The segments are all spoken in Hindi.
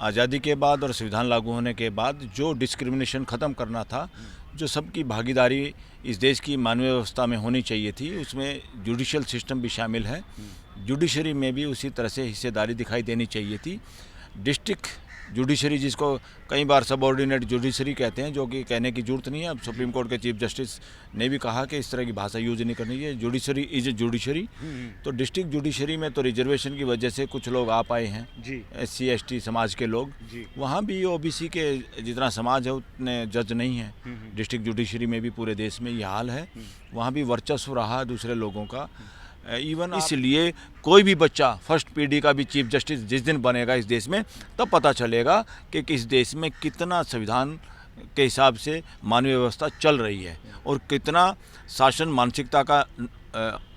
आज़ादी के बाद और संविधान लागू होने के बाद जो डिस्क्रिमिनेशन ख़त्म करना था, जो सबकी भागीदारी इस देश की मानवीय व्यवस्था में होनी चाहिए थी, उसमें जुडिशियल सिस्टम भी शामिल है। जुडिशरी में भी उसी तरह से हिस्सेदारी दिखाई देनी चाहिए थी। डिस्ट्रिक्ट जुडिशरी, जिसको कई बार सबऑर्डिनेट जुडिशरी कहते हैं, जो कि कहने की जरूरत नहीं है। अब सुप्रीम कोर्ट के चीफ जस्टिस ने भी कहा कि इस तरह की भाषा यूज नहीं करनी है। Judiciary is judiciary. तो डिस्ट्रिक्ट जुडिशरी में तो रिजर्वेशन की वजह से कुछ लोग आ पाए हैं, SC ST समाज के लोग। वहाँ भी OBC के जितना समाज है उतने जज नहीं है। डिस्ट्रिक्ट जुडिशरी में भी पूरे देश में ये हाल है। वहाँ भी वर्चस्व रहा दूसरे लोगों का। इवन इसलिए कोई भी बच्चा फर्स्ट पीढ़ी का भी चीफ जस्टिस जिस दिन बनेगा इस देश में, तब पता चलेगा कि किस देश में कितना संविधान के हिसाब से मानवीय व्यवस्था चल रही है और कितना शासन मानसिकता का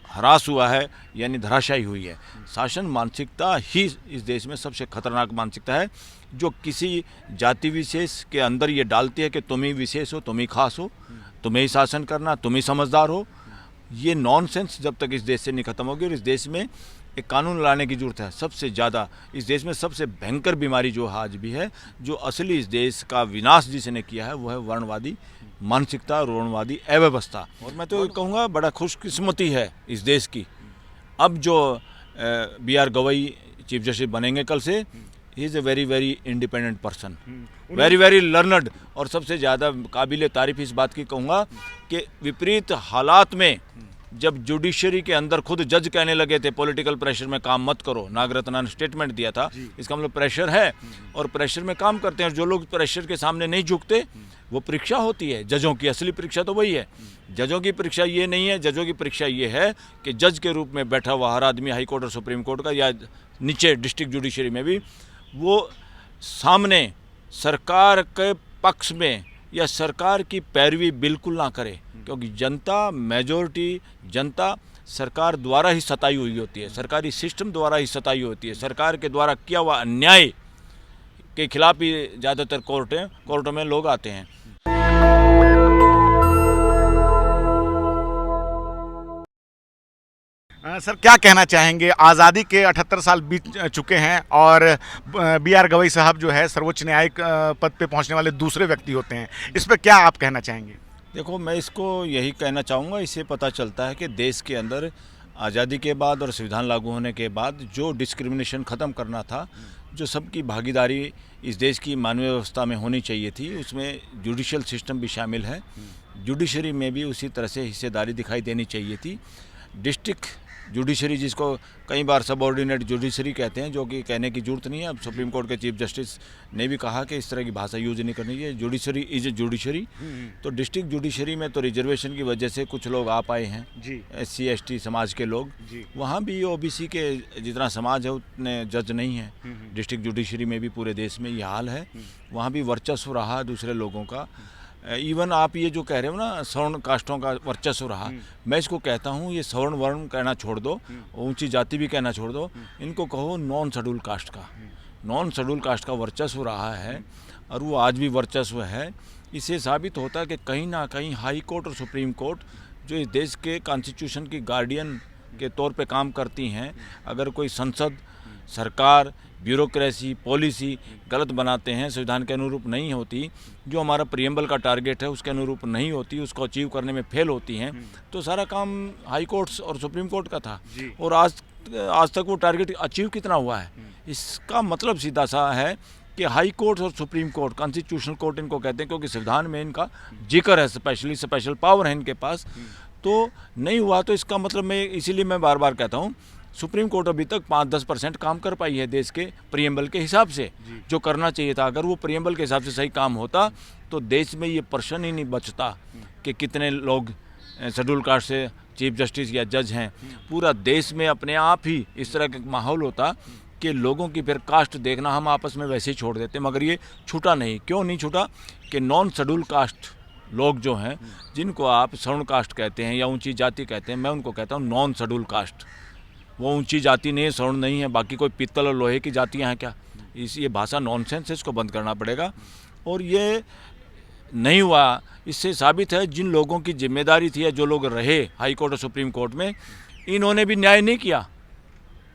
ह्रास हुआ है, यानी धराशायी हुई है। शासन मानसिकता ही इस देश में सबसे खतरनाक मानसिकता है, जो किसी जाति विशेष के अंदर ये डालती है कि तुम ही विशेष हो, तुम ही खास हो, तुम्हें ही शासन करना, तुम ही समझदार हो। ये नॉनसेंस जब तक इस देश से नहीं खत्म होगी, और इस देश में एक कानून लाने की जरूरत है। सबसे ज़्यादा इस देश में सबसे भयंकर बीमारी जो आज भी है, जो असली इस देश का विनाश जिसने किया है, वो है वर्णवादी मानसिकता, वर्णवादी अव्यवस्था। और मैं तो कहूँगा बड़ा खुशकिस्मती है इस देश की। अब जो BR गवई चीफ जस्टिस बनेंगे कल से, he is a very independent person, very learned. और सबसे ज़्यादा काबिल तारीफ इस बात की कहूँगा कि विपरीत हालात में जब जुडिशरी के अंदर खुद जज कहने लगे थे पॉलिटिकल प्रेशर में काम मत करो, नागरत्ना ने स्टेटमेंट दिया था, इसका मतलब प्रेशर है और प्रेशर में काम करते हैं। और जो लोग प्रेशर के सामने नहीं झुकते, वो परीक्षा होती है जजों की। असली परीक्षा तो वही है। जजों की परीक्षा ये नहीं है। जजों की परीक्षा ये है कि जज के रूप में बैठा हुआ हर आदमी, हाई कोर्ट और सुप्रीम कोर्ट का, या नीचे डिस्ट्रिक्ट जुडिशरी में भी, वो सामने सरकार के पक्ष में या सरकार की पैरवी बिल्कुल ना करे, क्योंकि जनता, मेजॉरिटी जनता सरकार द्वारा ही सताई हुई होती है, सरकारी सिस्टम द्वारा ही सताई होती है। सरकार के द्वारा किया हुआ अन्याय के खिलाफ ही ज़्यादातर कोर्टों में लोग आते हैं। सर, क्या कहना चाहेंगे? आज़ादी के 78 साल बीत चुके हैं और BR गवई साहब जो है सर्वोच्च न्यायिक पद पे पहुंचने वाले दूसरे व्यक्ति होते हैं। इस पर क्या आप कहना चाहेंगे? देखो, मैं इसको यही कहना चाहूँगा, इससे पता चलता है कि देश के अंदर आज़ादी के बाद और संविधान लागू होने के बाद जो डिस्क्रिमिनेशन ख़त्म करना था, जो सबकी भागीदारी इस देश की मानवीय व्यवस्था में होनी चाहिए थी, उसमें जुडिशियल सिस्टम भी शामिल है। जुडिशरी में भी उसी तरह से हिस्सेदारी दिखाई देनी चाहिए थी। डिस्ट्रिक्ट जुडिशरी, जिसको कई बार सबऑर्डिनेट जुडिशरी कहते हैं, जो कि कहने की जरूरत नहीं है। अब सुप्रीम कोर्ट के चीफ जस्टिस ने भी कहा कि इस तरह की भाषा यूज नहीं करनी है। Judiciary is judiciary. तो डिस्ट्रिक्ट जुडिशरी में तो रिजर्वेशन की वजह से कुछ लोग आ पाए हैं, SC ST समाज के लोग। वहाँ भी OBC के जितना समाज है उतने जज नहीं है। डिस्ट्रिक्ट जुडिशरी में भी पूरे देश में ये हाल है। वहाँ भी वर्चस्व रहा दूसरे लोगों का। इवन आप ये जो कह रहे हो ना, सवर्ण कास्टों का वर्चस्व रहा, मैं इसको कहता हूँ ये सवर्ण वर्ण कहना छोड़ दो, ऊंची जाति भी कहना छोड़ दो, इनको कहो नॉन शेड्यूल कास्ट का। नॉन शेड्यूल कास्ट का वर्चस्व रहा है और वो आज भी वर्चस्व है। इससे साबित होता है कि कहीं ना कहीं हाई कोर्ट और सुप्रीम कोर्ट, जो इस देश के कॉन्स्टिट्यूशन की गार्डियन के तौर पे काम करती हैं, अगर कोई संसद, सरकार, ब्यूरोक्रेसी, पॉलिसी गलत बनाते हैं, संविधान के अनुरूप नहीं होती, जो हमारा प्रीएम्बल का टारगेट है उसके अनुरूप नहीं होती, उसको अचीव करने में फेल होती हैं, तो सारा काम हाई कोर्ट्स और सुप्रीम कोर्ट का था। और आज तक वो टारगेट अचीव कितना हुआ है? इसका मतलब सीधा सा है कि हाई कोर्ट और सुप्रीम कोर्ट, कॉन्स्टिट्यूशनल कोर्ट इनको कहते हैं, क्योंकि संविधान में इनका जिक्र है, स्पेशल पावर है इनके पास, तो नहीं हुआ। तो इसका मतलब इसीलिए मैं बार बार कहता हूँ, सुप्रीम कोर्ट अभी तक 5-10% काम कर पाई है देश के प्रीएम्बल के हिसाब से, जो करना चाहिए था। अगर वो प्रीएम्बल के हिसाब से सही काम होता तो देश में ये प्रश्न ही नहीं बचता कि कितने लोग शेड्यूल कास्ट से चीफ जस्टिस या जज हैं। पूरा देश में अपने आप ही इस तरह का माहौल होता कि लोगों की फिर कास्ट देखना हम आपस में वैसे ही छोड़ देते। मगर ये छूटा नहीं। क्यों नहीं छूटा? कि नॉन शेड्यूल कास्ट लोग जो हैं, जिनको आप सवर्ण कास्ट कहते हैं या ऊंची जाति कहते हैं, मैं उनको कहता हूँ नॉन शेड्यूल कास्ट। वो ऊंची जाति नहीं है, सवर्ण नहीं है, बाकी कोई पीतल और लोहे की जातियां हैं क्या? ये भाषा नॉनसेंस है, इसको बंद करना पड़ेगा। और ये नहीं हुआ, इससे साबित है जिन लोगों की जिम्मेदारी थी या जो लोग रहे हाई कोर्ट और सुप्रीम कोर्ट में, इन्होंने भी न्याय नहीं किया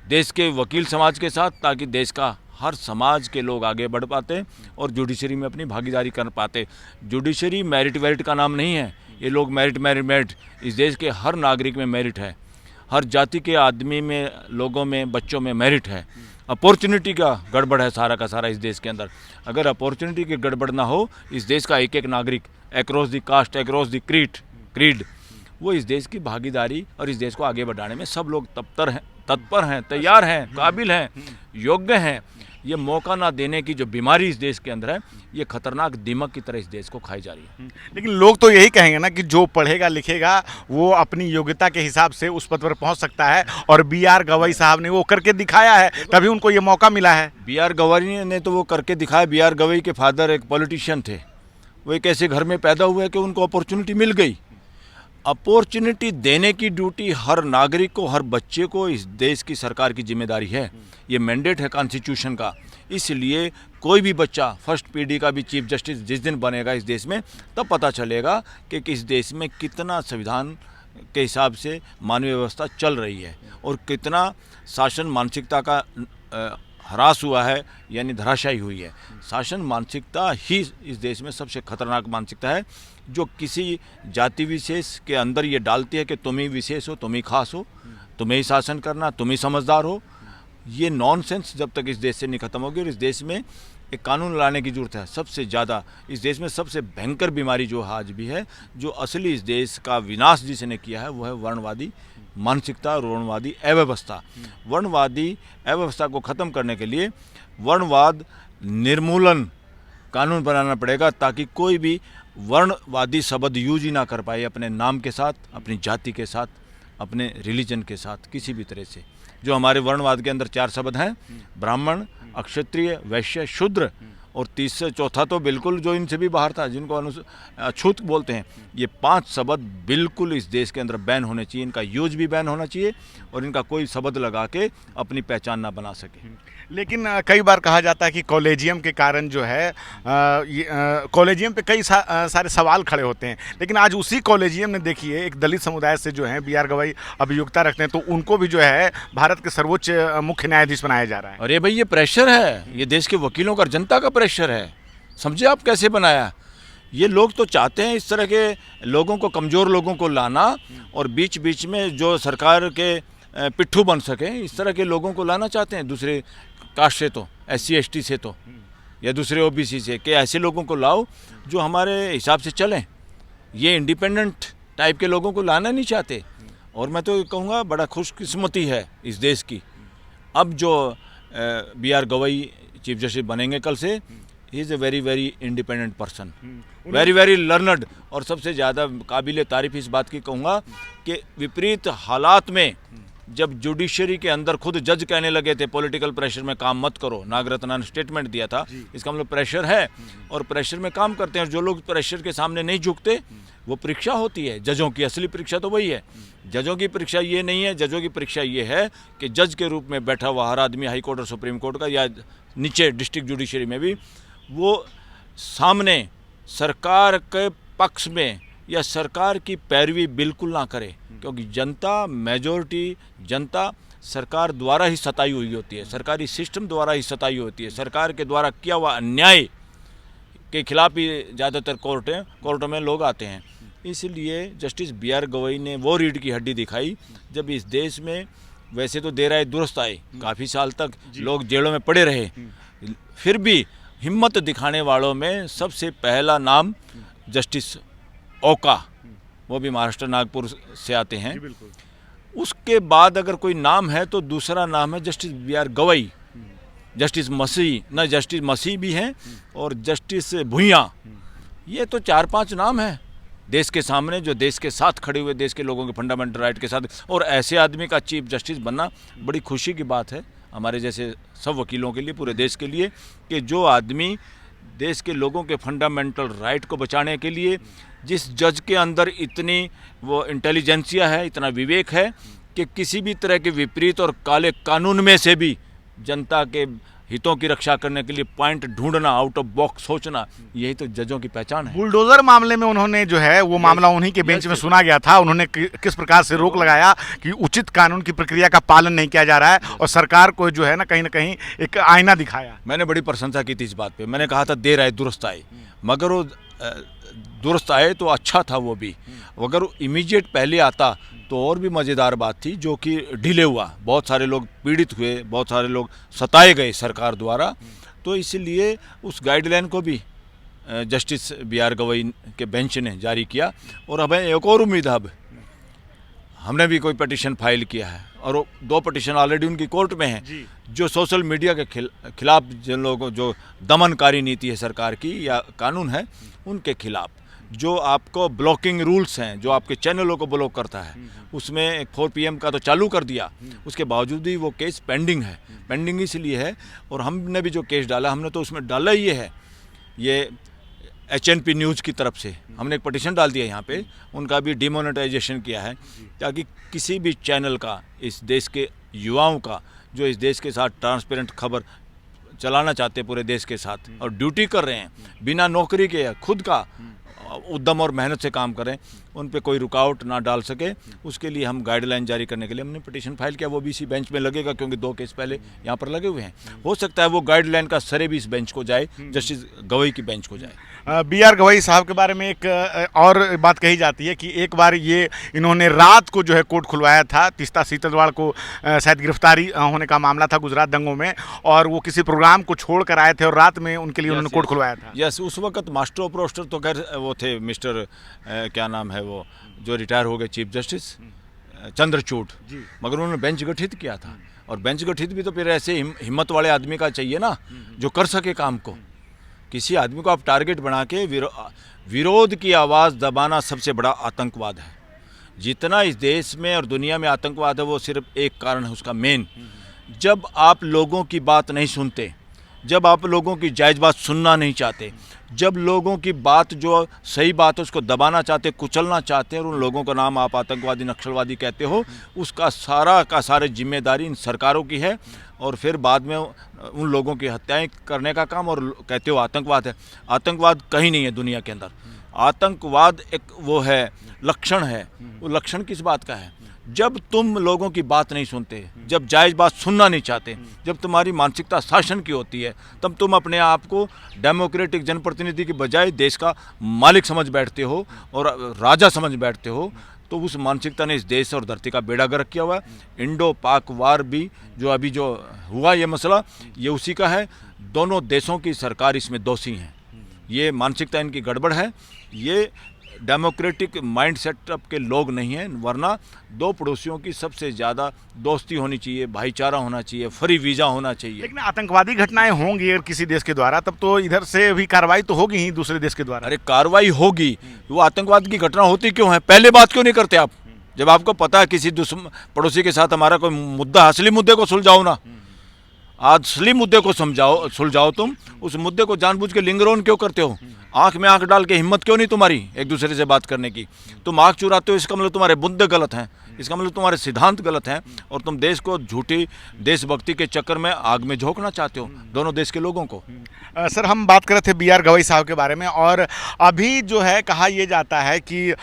देश के वकील समाज के साथ, ताकि देश का हर समाज के लोग आगे बढ़ पाते और जुडिशरी में अपनी भागीदारी कर पाते। जुडिशरी मेरिट वेरिट का नाम नहीं है, ये लोग मेरिट इस देश के हर नागरिक में मेरिट है, हर जाति के आदमी में, लोगों में, बच्चों में मेरिट है। अपॉर्चुनिटी का गड़बड़ है सारा का सारा इस देश के अंदर। अगर अपॉर्चुनिटी की गड़बड़ ना हो, इस देश का एक एक नागरिक across the caste, across the creed, वो इस देश की भागीदारी और इस देश को आगे बढ़ाने में सब लोग तत्पर हैं, तैयार हैं, काबिल हैं, योग्य हैं। ये मौका ना देने की जो बीमारी इस देश के अंदर है, ये खतरनाक दीमक की तरह इस देश को खाई जा रही है। लेकिन लोग तो यही कहेंगे ना कि जो पढ़ेगा लिखेगा वो अपनी योग्यता के हिसाब से उस पद पर पहुंच सकता है, और बीआर गवई साहब ने वो करके दिखाया है, तभी उनको ये मौका मिला है। बीआर गवई ने तो वो करके दिखाया। बीआर गवई के फादर एक पॉलिटिशियन थे, वो एक ऐसे घर में पैदा हुए कि उनको अपॉर्चुनिटी मिल गई। अपॉर्चुनिटी देने की ड्यूटी हर नागरिक को, हर बच्चे को इस देश की सरकार की जिम्मेदारी है। ये मैंडेट है कॉन्स्टिट्यूशन का। इसलिए कोई भी बच्चा फर्स्ट पीढ़ी का भी चीफ जस्टिस जिस दिन बनेगा इस देश में, तब पता चलेगा कि इस देश में कितना संविधान के हिसाब से मानवीय व्यवस्था चल रही है और कितना शासन मानसिकता का ह्रास हुआ है, यानी धराशायी हुई है। शासन मानसिकता ही इस देश में सबसे खतरनाक मानसिकता है, जो किसी जाति विशेष के अंदर ये डालती है कि तुम ही विशेष हो, तुम ही खास हो, तुम्हें ही शासन करना, तुम ही समझदार हो। ये नॉनसेंस जब तक इस देश से नहीं खत्म होगी, और इस देश में एक कानून लाने की जरूरत है। सबसे ज़्यादा इस देश में सबसे भयंकर बीमारी जो आज भी है, जो असली इस देश का विनाश जिसने किया है, वो है वर्णवादी मानसिकता, वर्णवादी अव्यवस्था। वर्णवादी अव्यवस्था को ख़त्म करने के लिए वर्णवाद निर्मूलन कानून बनाना पड़ेगा, ताकि कोई भी वर्णवादी शब्द यूज ही ना कर पाए अपने नाम के साथ, अपनी जाति के साथ, अपने रिलीजन के साथ, किसी भी तरह से। जो हमारे वर्णवाद के अंदर 4 शब्द हैं, ब्राह्मण, क्षत्रिय, वैश्य, शूद्र, और तीसरा चौथा तो बिल्कुल जो इनसे भी बाहर था, जिनको अछूत बोलते हैं। ये 5 शब्द बिल्कुल इस देश के अंदर बैन होने चाहिए। इनका यूज भी बैन होना चाहिए और इनका कोई शब्द लगा के अपनी पहचान ना बना सके। लेकिन कई बार कहा जाता है कि कॉलेजियम के कारण जो है कॉलेजियम पे कई सारे सवाल खड़े होते हैं। लेकिन आज उसी कॉलेजियम ने देखिए एक दलित समुदाय से जो है बीआर गवई अभियोक्ता रखते हैं, तो उनको भी जो है भारत के सर्वोच्च मुख्य न्यायाधीश बनाया जा रहा है। अरे भाई, ये प्रेशर है, ये देश के वकीलों का, जनता का प्रेशर है। समझे आप कैसे बनाया? ये लोग तो चाहते हैं इस तरह के लोगों को, कमज़ोर लोगों को लाना, और बीच बीच में जो सरकार के पिट्ठू बन सके, इस तरह के लोगों को लाना चाहते हैं दूसरे कास्ट से, तो SC ST से, तो या दूसरे OBC से, कि ऐसे लोगों को लाओ जो हमारे हिसाब से चलें। ये इंडिपेंडेंट टाइप के लोगों को लाना नहीं चाहते। और मैं तो कहूँगा बड़ा खुशकिस्मती है इस देश की। अब जो बीआर गवई चीफ जस्टिस बनेंगे कल से, he is a very very independent person, very very learned, और सबसे ज़्यादा काबिल तारीफ इस बात की कहूँगा कि विपरीत हालात में जब जुडिशरी के अंदर खुद जज कहने लगे थे पॉलिटिकल प्रेशर में काम मत करो, नागरत्ना ने स्टेटमेंट दिया था, इसका मतलब प्रेशर है और प्रेशर में काम करते हैं। जो लोग प्रेशर के सामने नहीं झुकते, वो परीक्षा होती है जजों की, असली परीक्षा तो वही है। जजों की परीक्षा ये नहीं है, जजों की परीक्षा ये है कि जज के रूप में बैठा हुआ हर आदमी, हाई कोर्ट और सुप्रीम कोर्ट का, या नीचे डिस्ट्रिक्ट जुडिशरी में भी, वो सामने सरकार के पक्ष में या सरकार की पैरवी बिल्कुल ना करे, क्योंकि जनता, मेजॉरिटी जनता सरकार द्वारा ही सताई हुई होती है, सरकारी सिस्टम द्वारा ही सताई होती है। सरकार के द्वारा किया हुआ अन्याय के खिलाफ ही ज़्यादातर कोर्टों में लोग आते हैं। इसलिए जस्टिस बीआर गवई ने वो रीढ़ की हड्डी दिखाई, जब इस देश में वैसे तो देर आए दुरुस्त आए, काफ़ी साल तक लोग जेलों में पड़े रहे, फिर भी हिम्मत दिखाने वालों में सबसे पहला नाम जस्टिस ओका, वो भी महाराष्ट्र नागपुर से आते हैं। उसके बाद अगर कोई नाम है तो दूसरा नाम है जस्टिस बीआर गवई, जस्टिस मसीह भी हैं, और जस्टिस भुइयाँ। ये तो 4-5 नाम हैं देश के सामने, जो देश के साथ खड़े हुए, देश के लोगों के फंडामेंटल राइट के साथ, और ऐसे आदमी का चीफ जस्टिस बनना बड़ी खुशी की बात है हमारे जैसे सब वकीलों के लिए, पूरे देश के लिए, कि जो आदमी देश के लोगों के फंडामेंटल राइट को बचाने के लिए, जिस जज के अंदर इतनी वो इंटेलिजेंसिया है, इतना विवेक है कि किसी भी तरह के विपरीत और काले कानून में से भी जनता के हितों की रक्षा करने के लिए पॉइंट ढूंढना, आउट ऑफ बॉक्स सोचना, यही तो जजों की पहचान है। बुलडोजर मामले में उन्होंने जो है वो मामला उन्हीं के बेंच में सुना गया था। उन्होंने किस प्रकार से रोक लगाया कि उचित कानून की प्रक्रिया का पालन नहीं किया जा रहा है, और सरकार को जो है ना कहीं एक आईना दिखाया। मैंने बड़ी प्रशंसा की थी इस बात पे। मैंने कहा था देर आए दुरुस्त आए, मगर वो दुरुस्त आए तो अच्छा था वो भी। अगर इमीडिएट पहले आता तो और भी मज़ेदार बात थी, जो कि डिले हुआ। बहुत सारे लोग पीड़ित हुए, बहुत सारे लोग सताए गए सरकार द्वारा। तो इसलिए उस गाइडलाइन को भी जस्टिस बी.आर. गवई के बेंच ने जारी किया। और हमें एक और उम्मीद है, अब हमने भी कोई पिटीशन फाइल किया है, और वो 2 पिटीशन ऑलरेडी उनकी कोर्ट में है, जो सोशल मीडिया के खिलाफ जिन लोगों, जो दमनकारी नीति है सरकार की या कानून है उनके खिलाफ, जो आपको ब्लॉकिंग रूल्स हैं, जो आपके चैनलों को ब्लॉक करता है, उसमें 4 PM का तो चालू कर दिया, उसके बावजूद भी वो केस पेंडिंग है। पेंडिंग इसलिए है, और हमने भी जो केस डाला, हमने तो उसमें डाला ये है, ये HNP न्यूज़ की तरफ से हमने एक पिटीशन डाल दिया यहाँ पे, उनका भी डिमोनेटाइजेशन किया है, ताकि किसी भी चैनल का, इस देश के युवाओं का, जो इस देश के साथ ट्रांसपेरेंट खबर चलाना चाहते हैं पूरे देश के साथ, और ड्यूटी कर रहे हैं बिना नौकरी के, खुद का उद्यम और मेहनत से काम करें, उन पे कोई रुकावट ना डाल सके, उसके लिए हम गाइडलाइन जारी करने के लिए हमने पिटीशन फाइल किया। वो भी इसी बेंच में लगेगा, क्योंकि 2 केस पहले यहाँ पर लगे हुए हैं। हो सकता है वो गाइडलाइन का सरे भी इस बेंच को जाए, जस्टिस गवई की बेंच को जाए। बी.आर. गवई साहब के बारे में एक और बात कही जाती है कि एक बार ये इन्होंने रात को जो है कोर्ट खुलवाया था। तीस्ता सीतलवाड़ को शायद गिरफ्तारी होने का मामला था गुजरात दंगों में, और वो किसी प्रोग्राम को छोड़ कर आए थे और रात में उनके लिए उन्होंने कोर्ट खुलवाया था। यस, उस वक्त मास्टर ऑफ रोस्टर तो खैर वो थे मिस्टर क्या नाम है वो, जो रिटायर हो गए चीफ जस्टिस चंद्रचूड़, मगर उन्होंने बेंच गठित किया था। और बेंच गठित भी तो फिर ऐसे हिम्मत वाले आदमी का चाहिए ना, जो कर सके काम को। किसी आदमी को आप टारगेट बना के विरोध की आवाज़ दबाना सबसे बड़ा आतंकवाद है। जितना इस देश में और दुनिया में आतंकवाद है, वो सिर्फ एक कारण है उसका मेन, जब आप लोगों की बात नहीं सुनते, जब आप लोगों की जायज़ बात सुनना नहीं चाहते, जब लोगों की बात जो सही बात है उसको दबाना चाहते, कुचलना चाहते हैं, और उन लोगों का नाम आप आतंकवादी, नक्सलवादी कहते हो, उसका सारा का सारे जिम्मेदारी इन सरकारों की है। और फिर बाद में उन लोगों की हत्याएं करने का काम, और कहते हो आतंकवाद है। आतंकवाद कहीं नहीं है दुनिया के अंदर। आतंकवाद एक वो है, लक्षण है। वो लक्षण किस बात का है? जब तुम लोगों की बात नहीं सुनते, जब जायज़ बात सुनना नहीं चाहते, जब तुम्हारी मानसिकता शासन की होती है, तब तुम अपने आप को डेमोक्रेटिक जनप्रतिनिधि की बजाय देश का मालिक समझ बैठते हो और राजा समझ बैठते हो। तो उस मानसिकता ने इस देश और धरती का बेड़ा गर्क किया हुआ है। इंडो पाक वार भी जो अभी जो हुआ ये मसला, ये उसी का है। दोनों देशों की सरकार इसमें दोषी हैं। ये मानसिकता इनकी गड़बड़ है। ये डेमोक्रेटिक माइंड सेटअप के लोग नहीं हैं, वरना 2 पड़ोसियों की सबसे ज़्यादा दोस्ती होनी चाहिए, भाईचारा होना चाहिए, फ्री वीज़ा होना चाहिए। लेकिन आतंकवादी घटनाएं होंगी अगर किसी देश के द्वारा, तब तो इधर से भी कार्रवाई तो होगी ही दूसरे देश के द्वारा। अरे कार्रवाई होगी, वो आतंकवाद की घटना होती क्यों है? पहले बात क्यों नहीं करते आप? जब आपको पता है किसी पड़ोसी के साथ हमारा कोई मुद्दा, असली मुद्दे को सुलझाओ ना, असली मुद्दे को सुलझाओ। तुम उस मुद्दे को जानबूझ के लिंगरोन क्यों करते हो? आंख में आंख डाल के हिम्मत क्यों नहीं तुम्हारी एक दूसरे से बात करने की? तुम आंख चुराते हो, इसका मतलब तुम्हारे मुद्दे गलत हैं, इसका मतलब तुम्हारे सिद्धांत गलत हैं, और तुम देश को झूठी देशभक्ति के चक्कर में आग में झोंकना चाहते हो दोनों देश के लोगों को। सर, हम बात कर रहे थे बी.आर. गवई साहब के बारे में, और अभी जो है कहा यह जाता है कि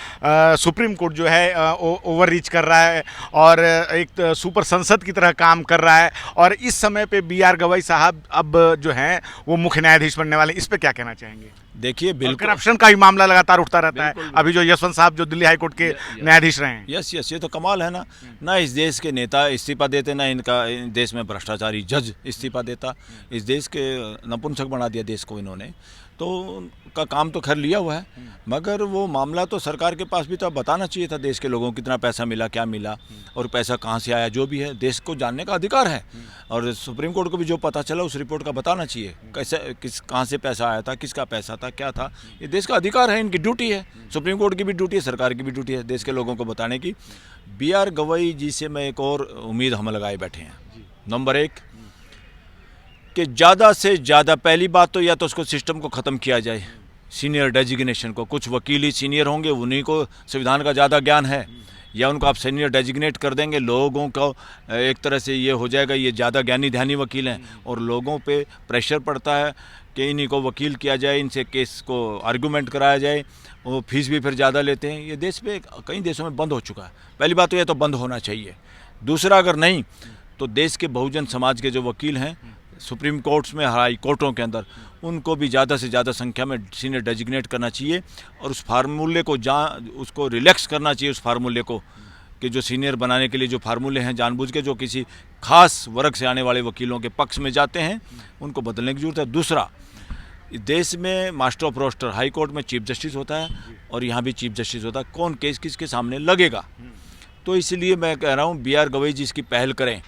सुप्रीम कोर्ट जो है ओवर रीच कर रहा है और एक सुपर संसद की तरह काम कर रहा है, और इस समय पे बी.आर. गवई साहब अब जो हैं वो मुख्य न्यायाधीश बनने वाले। इस पे क्या कहना चाहेंगे? देखिए, बिल्कुल करप्शन का ही मामला लगातार उठता रहता है। अभी जो यशवंत साहब जो दिल्ली हाईकोर्ट के न्यायाधीश रहे हैं। यस, ये तो कमाल है ना इस देश के नेता इस्तीफा देते, ना इनका देश में भ्रष्टाचारी जज इस्तीफा देता। इस देश के नपुंसक बना दिया देश को इन्होंने। तो उनका काम तो खैर लिया हुआ है, मगर वो मामला तो सरकार के पास भी तो बताना चाहिए था देश के लोगों को, कितना पैसा मिला, क्या मिला, और पैसा कहाँ से आया। जो भी है देश को जानने का अधिकार है, और सुप्रीम कोर्ट को भी जो पता चला उस रिपोर्ट का बताना चाहिए, कैसे कहाँ से पैसा आया था, किसका पैसा था, क्या था। ये देश का अधिकार है, इनकी ड्यूटी है। सुप्रीम कोर्ट की भी ड्यूटी है, सरकार की भी ड्यूटी है देश के लोगों को बताने की। बी.आर. गवई जी से मैं एक और उम्मीद हम लगाए बैठे हैं। नंबर 1 कि ज़्यादा से ज़्यादा, पहली बात तो या तो उसको सिस्टम को ख़त्म किया जाए, सीनियर डेजिग्नेशन को। कुछ वकील ही सीनियर होंगे, उन्हीं को संविधान का ज़्यादा ज्ञान है। या उनको आप सीनियर डेजिग्नेट कर देंगे, लोगों को एक तरह से ये हो जाएगा ये ज़्यादा ज्ञानी ध्यानी वकील हैं और लोगों पे प्रेशर पड़ता है कि इन्हीं को वकील किया जाए, इनसे केस को आर्गूमेंट कराया जाए, वो फीस भी फिर ज़्यादा लेते हैं। ये देश में कई देशों में बंद हो चुका है। पहली बात तो ये तो बंद होना चाहिए। दूसरा, अगर नहीं तो देश के बहुजन समाज के जो वकील हैं सुप्रीम कोर्ट्स में, हाई कोर्टों के अंदर, उनको भी ज़्यादा से ज़्यादा संख्या में सीनियर डेजिग्नेट करना चाहिए और उस फार्मूले को उसको रिलैक्स करना चाहिए, उस फार्मूले को कि जो सीनियर बनाने के लिए जो फार्मूले हैं जानबूझ के जो किसी खास वर्ग से आने वाले वकीलों के पक्ष में जाते हैं, उनको बदलने की जरूरत है। दूसरा, देश में master of roster, high court में चीफ जस्टिस होता है और यहाँ भी चीफ जस्टिस होता है, कौन केस किसके सामने लगेगा। तो इसलिए मैं कह रहा हूँ BR गवई जी इसकी पहल करें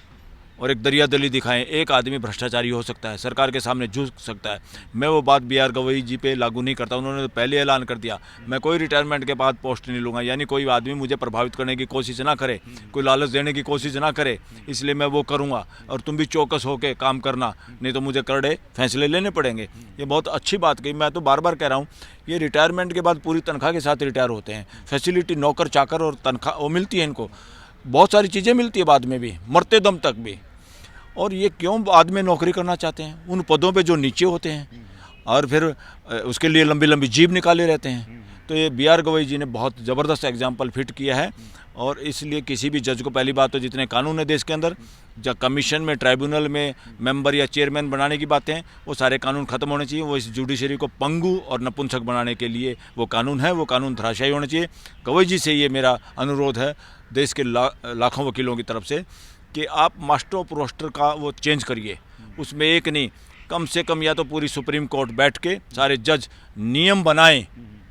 और एक दरियादली दिखाएं। एक आदमी भ्रष्टाचारी हो सकता है, सरकार के सामने झुक सकता है। मैं वो बात BR गवई जी पे लागू नहीं करता। उन्होंने तो पहले ऐलान कर दिया मैं कोई रिटायरमेंट के बाद पोस्ट नहीं लूँगा, यानी कोई आदमी मुझे प्रभावित करने की कोशिश ना करे, कोई लालच देने की कोशिश ना करे, इसलिए मैं वो करूँगा और तुम भी चौकस होकर काम करना, नहीं तो मुझे करड़े फैसले लेने पड़ेंगे। ये बहुत अच्छी बात कही। मैं तो बार बार कह रहा हूँ ये रिटायरमेंट के बाद पूरी तनख्वाह के साथ रिटायर होते हैं, फैसिलिटी नौकर चाकर और तनख्वाह वो मिलती है, इनको बहुत सारी चीज़ें मिलती है बाद में भी, मरते दम तक भी। और ये क्यों बाद में नौकरी करना चाहते हैं उन पदों पे जो नीचे होते हैं और फिर उसके लिए लंबी लंबी जीभ निकाले रहते हैं। तो ये BR गवई जी ने बहुत ज़बरदस्त एग्जाम्पल फिट किया है और इसलिए किसी भी जज को, पहली बात तो जितने कानून है देश के अंदर, जब कमीशन में, ट्राइब्यूनल में मेंबर या चेयरमैन बनाने की बातें हैं, वो सारे कानून ख़त्म होने चाहिए। वो इस जुडिशरी को पंगु और नपुंसक बनाने के लिए वो कानून है, वो कानून धराशायी होने चाहिए। गवई जी से ये मेरा अनुरोध है देश के लाखों वकीलों की तरफ से कि आप मास्टर ऑफ रोस्टर का वो चेंज करिए, उसमें एक नहीं, कम से कम या तो पूरी सुप्रीम कोर्ट बैठ के सारे जज नियम बनाएं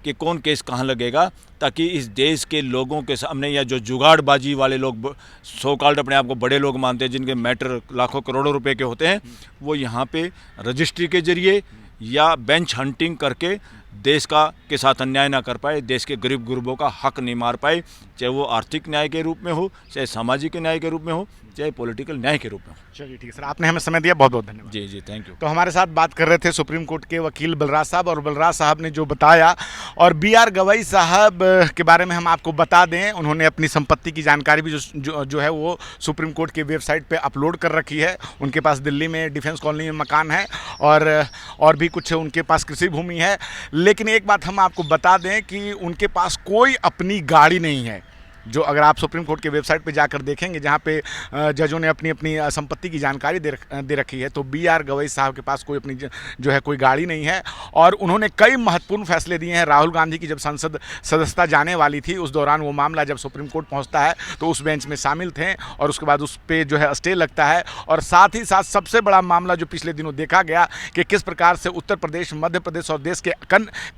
कि कौन केस कहाँ लगेगा, ताकि इस देश के लोगों के सामने, या जो जुगाड़बाजी वाले लोग सो कॉल्ड अपने आप को बड़े लोग मानते हैं, जिनके मैटर लाखों करोड़ों रुपए के होते हैं, वो यहाँ पे रजिस्ट्री के जरिए या बेंच हंटिंग करके देश के साथ अन्याय ना कर पाए, देश के गरीब गुरबों का हक नहीं मार पाए, चाहे वो आर्थिक न्याय के रूप में हो, चाहे सामाजिक न्याय के रूप में हो, चाहे पॉलिटिकल न्याय के रूप में हो। चलिए ठीक है सर, आपने हमें समय दिया, बहुत बहुत धन्यवाद। जी जी, थैंक यू। तो हमारे साथ बात कर रहे थे सुप्रीम कोर्ट के वकील बलराज साहब, और बलराज साहब ने जो बताया, और BR गवई साहब के बारे में हम आपको बता दें, उन्होंने अपनी संपत्ति की जानकारी भी जो है वो सुप्रीम कोर्ट की वेबसाइट पे अपलोड कर रखी है। उनके पास दिल्ली में डिफेंस कॉलोनी में मकान है और भी कुछ उनके पास कृषि भूमि है। लेकिन एक बात हम आपको बता दें कि उनके पास कोई अपनी गाड़ी नहीं है। जो अगर आप सुप्रीम कोर्ट के वेबसाइट पे जाकर देखेंगे, जहाँ पे जजों ने अपनी अपनी संपत्ति की जानकारी दे रखी है, तो BR गवई साहब के पास कोई अपनी जो है कोई गाड़ी नहीं है। और उन्होंने कई महत्वपूर्ण फैसले दिए हैं। राहुल गांधी की जब संसद सदस्यता जाने वाली थी, उस दौरान वो मामला जब सुप्रीम कोर्ट पहुँचता है तो उस बेंच में शामिल थे, और उसके बाद उस पर जो है स्टे लगता है। और साथ ही साथ सबसे बड़ा मामला जो पिछले दिनों देखा गया कि किस प्रकार से उत्तर प्रदेश, मध्य प्रदेश और देश के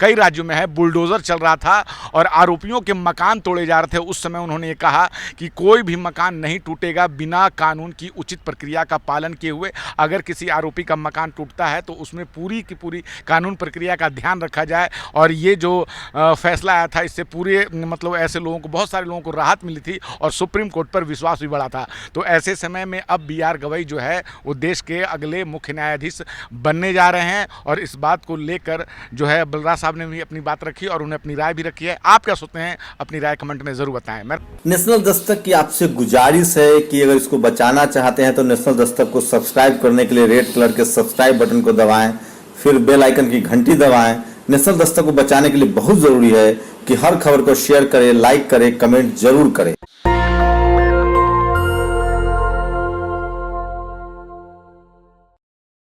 कई राज्यों में है बुलडोज़र चल रहा था और आरोपियों के मकान तोड़े जा रहे थे। उस समय उन्होंने ये कहा कि कोई भी मकान नहीं टूटेगा बिना कानून की उचित प्रक्रिया का पालन किए हुए। अगर किसी आरोपी का मकान टूटता है तो उसमें पूरी की पूरी कानून प्रक्रिया का ध्यान रखा जाए। और ये जो फैसला आया था, इससे पूरे मतलब ऐसे लोगों को, बहुत सारे लोगों को राहत मिली थी और सुप्रीम कोर्ट पर विश्वास भी बढ़ा था। तो ऐसे समय में अब BR गवई जो है वो देश के अगले मुख्य न्यायाधीश बनने जा रहे हैं, और इस बात को लेकर जो है बलराज साहब ने भी अपनी बात रखी और उन्हें अपनी राय भी रखी है। आप क्या सोचते हैं, अपनी राय कमेंट में ज़रूर बताएं। नेशनल दस्तक की आपसे गुजारिश है कि अगर इसको बचाना चाहते हैं तो नेशनल दस्तक को सब्सक्राइब करने के लिए रेड कलर के सब्सक्राइब बटन को दबाएं, फिर बेल आइकन की घंटी दबाएं। नेशनल दस्तक को बचाने के लिए बहुत जरूरी है कि हर खबर को शेयर करें, लाइक करें, कमेंट जरूर करें।